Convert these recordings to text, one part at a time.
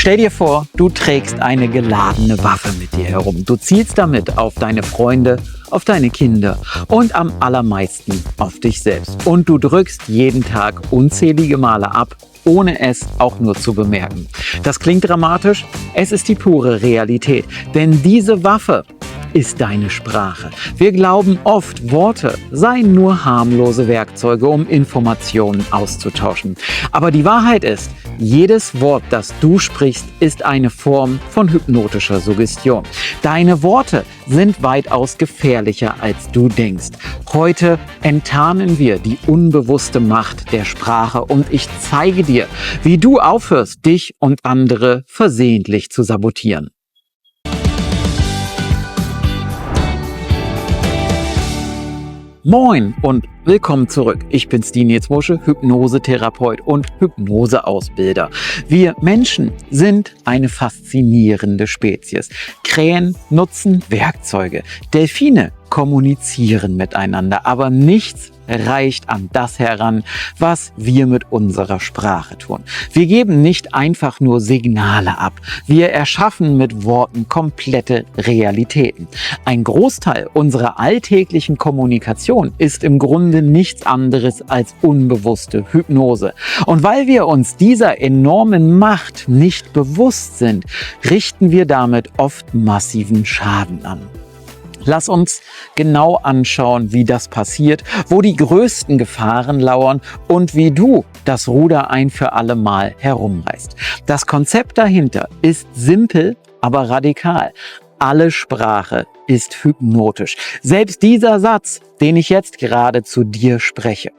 Stell dir vor, du trägst eine geladene Waffe mit dir herum. Du zielst damit auf deine Freunde, auf deine Kinder und am allermeisten auf dich selbst. Und du drückst jeden Tag unzählige Male ab, ohne es auch nur zu bemerken. Das klingt dramatisch, es ist die pure Realität. Denn diese Waffe ist deine Sprache. Wir glauben oft, Worte seien nur harmlose Werkzeuge, um Informationen auszutauschen. Aber die Wahrheit ist, jedes Wort, das du sprichst, ist eine Form von hypnotischer Suggestion. Deine Worte sind weitaus gefährlicher, als du denkst. Heute enttarnen wir die unbewusste Macht der Sprache und ich zeige dir, wie du aufhörst, dich und andere versehentlich zu sabotieren. Moin und willkommen zurück. Ich bin Stine Nielsmosche, Hypnosetherapeut und Hypnoseausbilder. Wir Menschen sind eine faszinierende Spezies. Krähen nutzen Werkzeuge. Delfine kommunizieren miteinander, aber nichts reicht an das heran, was wir mit unserer Sprache tun. Wir geben nicht einfach nur Signale ab. Wir erschaffen mit Worten komplette Realitäten. Ein Großteil unserer alltäglichen Kommunikation ist im Grunde nichts anderes als unbewusste Hypnose. Und weil wir uns dieser enormen Macht nicht bewusst sind, richten wir damit oft massiven Schaden an. Lass uns genau anschauen, wie das passiert, wo die größten Gefahren lauern und wie du das Ruder ein für alle Mal herumreißt. Das Konzept dahinter ist simpel, aber radikal. Alle Sprache ist hypnotisch. Selbst dieser Satz, den ich jetzt gerade zu dir spreche.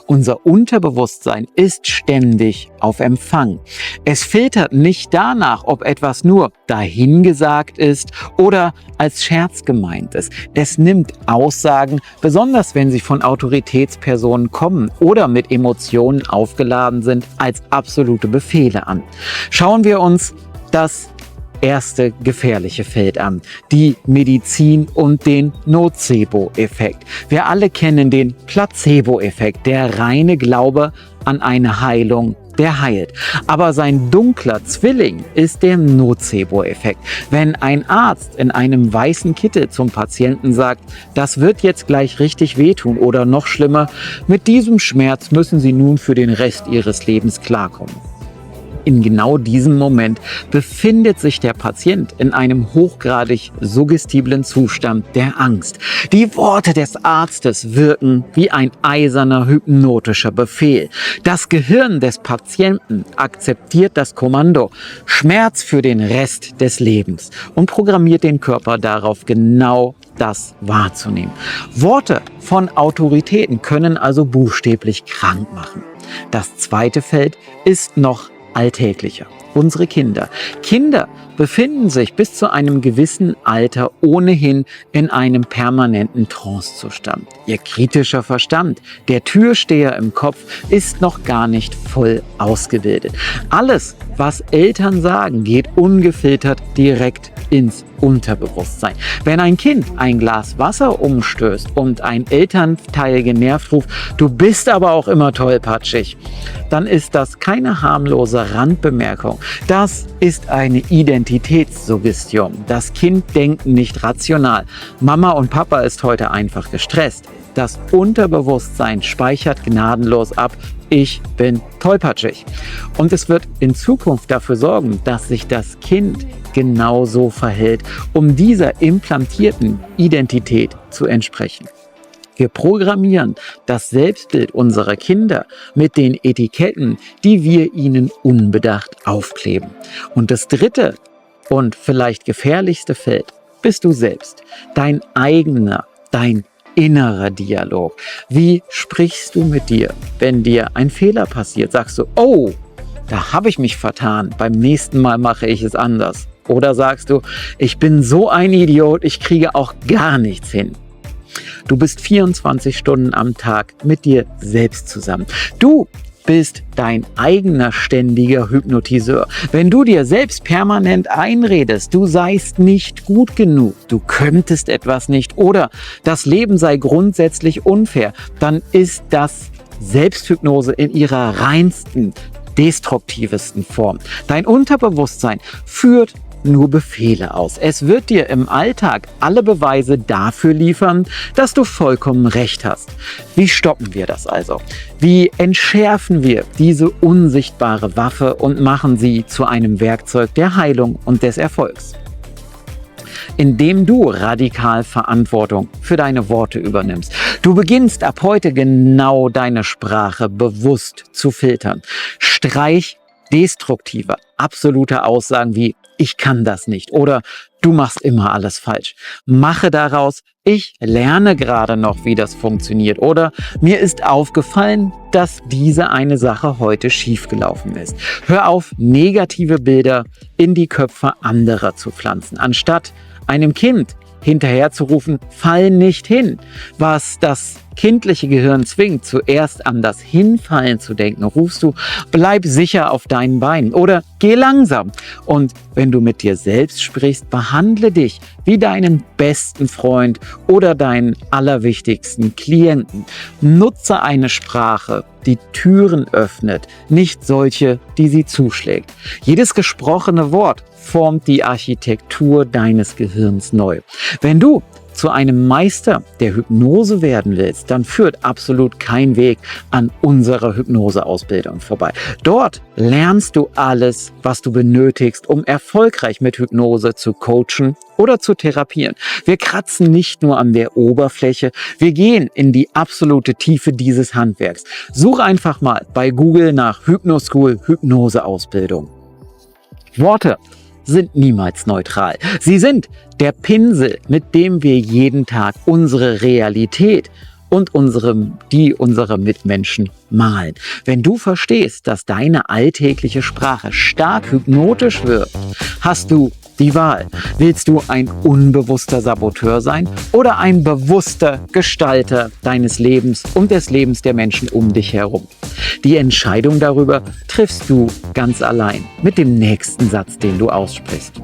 Unser Unterbewusstsein ist ständig auf Empfang. Es filtert nicht danach, ob etwas nur dahingesagt ist oder als Scherz gemeint ist. Es nimmt Aussagen, besonders wenn sie von Autoritätspersonen kommen oder mit Emotionen aufgeladen sind, als absolute Befehle an. Schauen wir uns das erste gefährliche Feld an, die Medizin und den Nocebo-Effekt. Wir alle kennen den Placebo-Effekt, der reine Glaube an eine Heilung, der heilt. Aber sein dunkler Zwilling ist der Nocebo-Effekt. Wenn ein Arzt in einem weißen Kittel zum Patienten sagt, das wird jetzt gleich richtig wehtun oder noch schlimmer, mit diesem Schmerz müssen Sie nun für den Rest Ihres Lebens klarkommen. In genau diesem Moment befindet sich der Patient in einem hochgradig suggestiblen Zustand der Angst. Die Worte des Arztes wirken wie ein eiserner hypnotischer Befehl. Das Gehirn des Patienten akzeptiert das Kommando Schmerz für den Rest des Lebens und programmiert den Körper darauf, genau das wahrzunehmen. Worte von Autoritäten können also buchstäblich krank machen. Das zweite Feld ist noch alltäglicher. Unsere Kinder. Kinder befinden sich bis zu einem gewissen Alter ohnehin in einem permanenten Trancezustand. Ihr kritischer Verstand, der Türsteher im Kopf, ist noch gar nicht voll ausgebildet. Alles, was Eltern sagen, geht ungefiltert direkt ins Unterbewusstsein. Wenn ein Kind ein Glas Wasser umstößt und ein Elternteil genervt ruft, du bist aber auch immer tollpatschig, dann ist das keine harmlose Randbemerkung. Das ist eine Identitätssuggestion. Das Kind denkt nicht rational. Mama und Papa ist heute einfach gestresst. Das Unterbewusstsein speichert gnadenlos ab, ich bin tollpatschig. Und es wird in Zukunft dafür sorgen, dass sich das Kind genauso verhält, um dieser implantierten Identität zu entsprechen. Wir programmieren das Selbstbild unserer Kinder mit den Etiketten, die wir ihnen unbedacht aufkleben. Und das dritte und vielleicht gefährlichste Feld bist du selbst. Dein eigener, dein innerer Dialog. Wie sprichst du mit dir, wenn dir ein Fehler passiert? Sagst du, oh, da habe ich mich vertan, beim nächsten Mal mache ich es anders. Oder sagst du, ich bin so ein Idiot, ich kriege auch gar nichts hin. Du bist 24 Stunden am Tag mit dir selbst zusammen. Du bist dein eigener ständiger Hypnotiseur. Wenn du dir selbst permanent einredest, du seist nicht gut genug, du könntest etwas nicht oder das Leben sei grundsätzlich unfair, dann ist das Selbsthypnose in ihrer reinsten, destruktivesten Form. Dein Unterbewusstsein führt nur Befehle aus. Es wird dir im Alltag alle Beweise dafür liefern, dass du vollkommen recht hast. Wie stoppen wir das also? Wie entschärfen wir diese unsichtbare Waffe und machen sie zu einem Werkzeug der Heilung und des Erfolgs? Indem du radikal Verantwortung für deine Worte übernimmst. Du beginnst ab heute genau deine Sprache bewusst zu filtern. Streich destruktive, absolute Aussagen wie „Ich kann das nicht" oder „Du machst immer alles falsch". Mache daraus „Ich lerne gerade noch, wie das funktioniert" oder „Mir ist aufgefallen, dass diese eine Sache heute schiefgelaufen ist". Hör auf, negative Bilder in die Köpfe anderer zu pflanzen, anstatt einem Kind hinterherzurufen, fall nicht hin, was das kindliche Gehirn zwingt, zuerst an das Hinfallen zu denken, rufst du, bleib sicher auf deinen Beinen oder geh langsam. Und wenn du mit dir selbst sprichst, behandle dich wie deinen besten Freund oder deinen allerwichtigsten Klienten. Nutze eine Sprache, die Türen öffnet, nicht solche, die sie zuschlägt. Jedes gesprochene Wort formt die Architektur deines Gehirns neu. Wenn du zu einem Meister der Hypnose werden willst, dann führt absolut kein Weg an unserer Hypnoseausbildung vorbei. Dort lernst du alles, was du benötigst, um erfolgreich mit Hypnose zu coachen oder zu therapieren. Wir kratzen nicht nur an der Oberfläche, wir gehen in die absolute Tiefe dieses Handwerks. Such einfach mal bei Google nach Hypnoschool Hypnoseausbildung. Worte sind niemals neutral. Sie sind der Pinsel, mit dem wir jeden Tag unsere Realität und die unserer Mitmenschen malen. Wenn du verstehst, dass deine alltägliche Sprache stark hypnotisch wirkt, hast du die Wahl. Willst du ein unbewusster Saboteur sein oder ein bewusster Gestalter deines Lebens und des Lebens der Menschen um dich herum? Die Entscheidung darüber triffst du ganz allein mit dem nächsten Satz, den du aussprichst.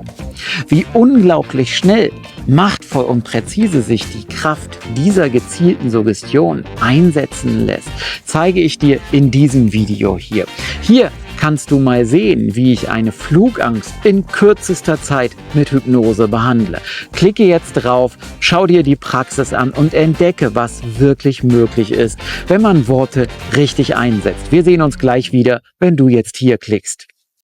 Wie unglaublich schnell, machtvoll und präzise sich die Kraft dieser gezielten Suggestion einsetzen lässt, zeige ich dir in diesem Video hier. Hier kannst du mal sehen, wie ich eine Flugangst in kürzester Zeit mit Hypnose behandle. Klicke jetzt drauf, schau dir die Praxis an und entdecke, was wirklich möglich ist, wenn man Worte richtig einsetzt. Wir sehen uns gleich wieder, wenn du jetzt hier klickst.